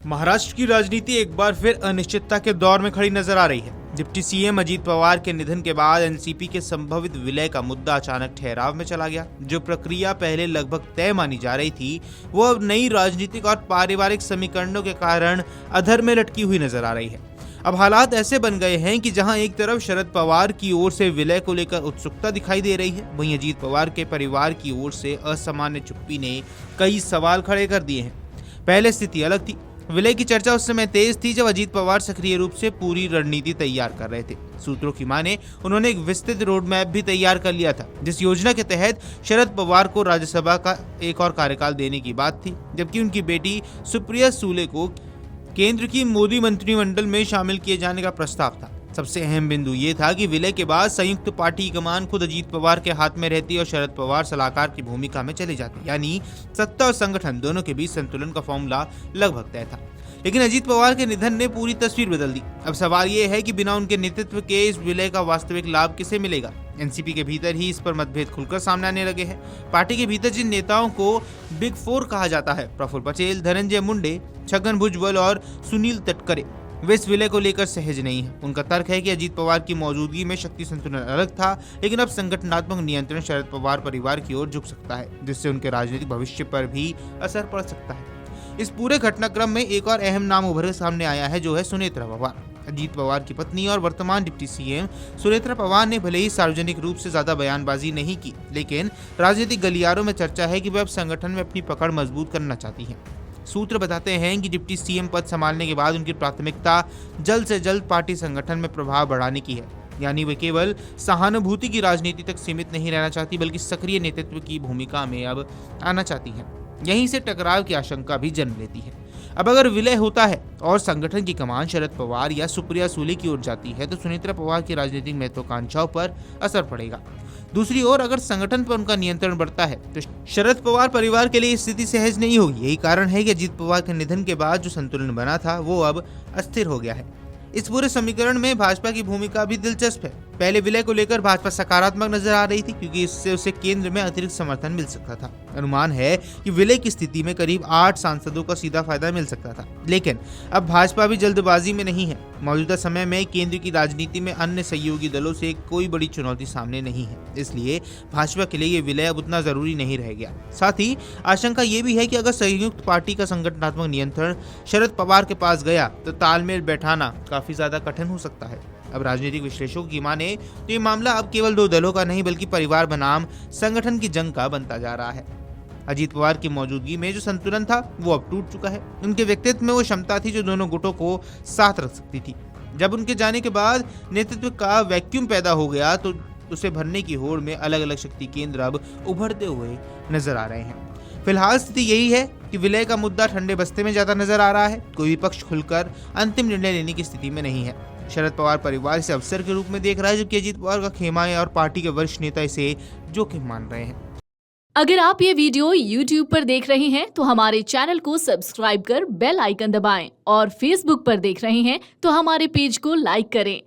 महाराष्ट्र की राजनीति एक बार फिर अनिश्चितता के दौर में खड़ी नजर आ रही है। डिप्टी सीएम अजीत पवार के निधन के बाद एनसीपी के संभवित विलय का मुद्दा अचानक ठहराव में चला गया। जो प्रक्रिया पहले लगभग तय मानी जा रही थी, वो अब नई राजनीतिक और पारिवारिक समीकरणों के कारण अधर में लटकी हुई नजर आ रही है। अब हालात ऐसे बन गए हैं कि जहां एक तरफ शरद पवार की ओर से विलय को लेकर उत्सुकता दिखाई दे रही है, वहीं अजीत पवार के परिवार की ओर से असामान्य चुप्पी ने कई सवाल खड़े कर दिए हैं। पहले स्थिति अलग थी। विलय की चर्चा उस समय तेज थी जब अजीत पवार सक्रिय रूप से पूरी रणनीति तैयार कर रहे थे। सूत्रों की माने उन्होंने एक विस्तृत रोड मैप भी तैयार कर लिया था, जिस योजना के तहत शरद पवार को राज्यसभा का एक और कार्यकाल देने की बात थी, जबकि उनकी बेटी सुप्रिया सूले को केंद्र की मोदी मंत्रिमंडल में शामिल किए जाने का प्रस्ताव था। सबसे अहम बिंदु ये था कि विलय के बाद संयुक्त पार्टी कमान खुद अजीत पवार के हाथ में रहती और शरद पवार सलाहकार की भूमिका में चले जाते, यानी सत्ता और संगठन दोनों के बीच संतुलन का फॉर्मूला लगभग तय था। लेकिन अजीत पवार के निधन ने पूरी तस्वीर बदल दी। अब सवाल ये है कि बिना उनके नेतृत्व के इस विलय का वास्तविक लाभ किसे मिलेगा। एनसीपी के भीतर ही इस पर मतभेद खुलकर सामने आने लगे हैं। पार्टी के भीतर जिन नेताओं को बिग फोर कहा जाता है, प्रफुल्ल पटेल, धनंजय मुंडे, छगन भुजबल और सुनील तटकरे, वे इस विलय को लेकर सहज नहीं है। उनका तर्क है कि अजीत पवार की मौजूदगी में शक्ति संतुलन अलग था, लेकिन अब संगठनात्मक नियंत्रण शरद पवार परिवार की ओर झुक सकता है, जिससे उनके राजनीतिक भविष्य पर भी असर पड़ सकता है। इस पूरे घटनाक्रम में एक और अहम नाम उभर सामने आया है, जो है सुनेत्रा पवार। अजीत पवार की पत्नी और वर्तमान डिप्टी सीएम सुनेत्रा पवार ने भले ही सार्वजनिक रूप से ज्यादा बयानबाजी नहीं की, लेकिन राजनीतिक गलियारों में चर्चा है कि वे अब संगठन में अपनी पकड़ मजबूत करना चाहती हैं। सूत्र बताते हैं कि डिप्टी सीएम पद संभालने के बाद उनकी प्राथमिकता जल्द से जल्द पार्टी संगठन में प्रभाव बढ़ाने की है, यानी वे केवल सहानुभूति की राजनीति तक सीमित नहीं रहना चाहती, बल्कि सक्रिय नेतृत्व की भूमिका में अब आना चाहती हैं। यहीं से टकराव की आशंका भी जन्म लेती है। अब अगर विलय होता है और संगठन की कमान शरद पवार या सुप्रिया सूले की ओर जाती है, तो सुनेत्रा पवार की राजनीतिक महत्वाकांक्षाओं पर असर पड़ेगा। दूसरी ओर अगर संगठन पर उनका नियंत्रण बढ़ता है, तो शरद पवार परिवार के लिए स्थिति सहज नहीं होगी। यही कारण है कि अजीत पवार के निधन के बाद जो संतुलन बना था, वो अब अस्थिर हो गया है। इस पूरे समीकरण में भाजपा की भूमिका भी दिलचस्प है। पहले विलय को लेकर भाजपा सकारात्मक नजर आ रही थी, क्योंकि इससे उसे केंद्र में अतिरिक्त समर्थन मिल सकता था। अनुमान है कि विलय की स्थिति में करीब 8 सांसदों का सीधा फायदा मिल सकता था। लेकिन अब भाजपा भी जल्दबाजी में नहीं है। मौजूदा समय में केंद्र की राजनीति में अन्य सहयोगी दलों से कोई बड़ी चुनौती सामने नहीं है, इसलिए भाजपा के लिए ये विलय अब उतना जरूरी नहीं रह गया। साथ ही आशंका ये भी है कि अगर संयुक्त पार्टी का संगठनात्मक नियंत्रण शरद पवार के पास गया, तो तालमेल बैठाना काफी ज्यादा कठिन हो सकता है। अब राजनीतिक विश्लेषकों की माने तो ये मामला अब केवल 2 दलों का नहीं, बल्कि परिवार बनाम संगठन की जंग का बनता जा रहा है। अजीत पवार की मौजूदगी में जो संतुलन था, वो अब टूट चुका है। उनके व्यक्तित्व में वो क्षमता थी जो दोनों गुटों को साथ रख सकती थी। जब उनके जाने के बाद नेतृत्व का वैक्यूम पैदा हो गया, तो उसे भरने की होड़ में अलग अलग शक्ति केंद्र अब उभरते हुए नजर आ रहे हैं। फिलहाल स्थिति यही है कि विलय का मुद्दा ठंडे बस्ते में ज्यादा नजर आ रहा है। कोई भी पक्ष खुलकर अंतिम निर्णय लेने की स्थिति में नहीं है। शरद पवार परिवार इसे अवसर के रूप में देख रहा है, जबकि अजीत पवार का खेमा है और पार्टी के वरिष्ठ नेता इसे जोखिम मान रहे हैं। अगर आप ये वीडियो YouTube पर देख रहे हैं, तो हमारे चैनल को सब्सक्राइब कर बेल आइकन दबाएं, और Facebook पर देख रहे हैं तो हमारे पेज को लाइक करें।